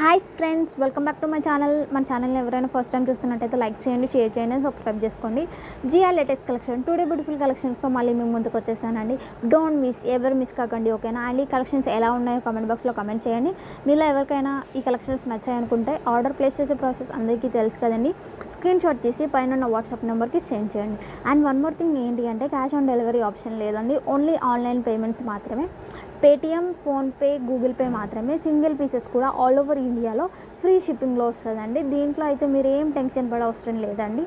Hi friends, welcome back to my channel. మన ఛానల్ని ఎవరైనా ఫస్ట్ టైం చూస్తున్నట్టయితే లైక్ చేయండి, షేర్ చేయండి, సబ్స్క్రైబ్ చేసుకోండి. GR latest collection today beautiful కలెక్షన్స్తో మళ్ళీ మేము ముందుకు వచ్చేసానండి. డోంట్ ఎవరు మిస్ కాకండి, ఓకేనా? అండ్ ఈ కలెక్షన్స్ ఎలా ఉన్నాయో కామెంట్ బాక్స్లో కామెంట్ చేయండి. మీలో ఎవరికైనా ఈ కలెక్షన్స్ నచ్చాయనుకుంటే ఆర్డర్ ప్లేస్ చేసే ప్రాసెస్ అందరికీ తెలుసు కదండి. స్క్రీన్ షాట్ తీసి పైన ఉన్న వాట్సాప్ నెంబర్కి సెండ్ చేయండి. అండ్ వన్ మోర్ థింగ్ ఏంటి అంటే క్యాష్ ఆన్ డెలివరీ ఆప్షన్ లేదండి, ఓన్లీ ఆన్లైన్ పేమెంట్స్ మాత్రమే. పేటిఎం, ఫోన్పే, గూగుల్ పే మాత్రమే. సింగిల్ పీసెస్ కూడా ఆల్ ఓవర్ ఇండియాలో ఫ్రీ షిప్పింగ్లో వస్తుందండి. దీంట్లో అయితే మీరు ఏం టెన్షన్ పడే అవసరం లేదండి.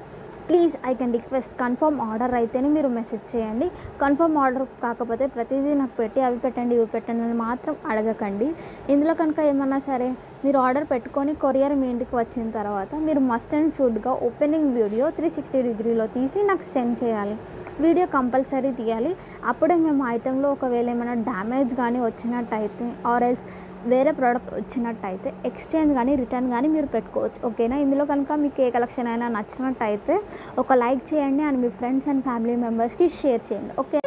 Please I can request, confirm order అయితేనే మీరు మెసేజ్ చేయండి. కన్ఫర్మ్ ఆర్డర్ కాకపోతే ప్రతిదీ నాకు పెట్టి అవి పెట్టండి ఇవి పెట్టండి అని మాత్రం అడగకండి. ఇందులో కనుక ఏమన్నా సరే మీరు ఆర్డర్ పెట్టుకొని కొరియర్ మీ ఇంటికి వచ్చిన తర్వాత మీరు మస్ట్ అండ్ షుడ్గా ఓపెనింగ్ వీడియో 360 డిగ్రీలో తీసి నాకు సెండ్ చేయాలి. వీడియో కంపల్సరీ తీయాలి. అప్పుడే మేము ఐటెంలో ఒకవేళ ఏమైనా డ్యామేజ్ కానీ వచ్చినట్టయితే ఆర్ ఎల్స్ వేరే ప్రోడక్ట్ వచ్చినట్టయితే ఎక్స్చేంజ్ కానీ రిటర్న్ కానీ మీరు పెట్టుకోవచ్చు, ఓకేనా? ఇందులో కనుక మీకు ఏ కలెక్షన్ అయినా నచ్చినట్టయితే ఒక లైక్ చేయండి and me friends and family మెంబర్స్కి షేర్ చేయండి, ఓకే?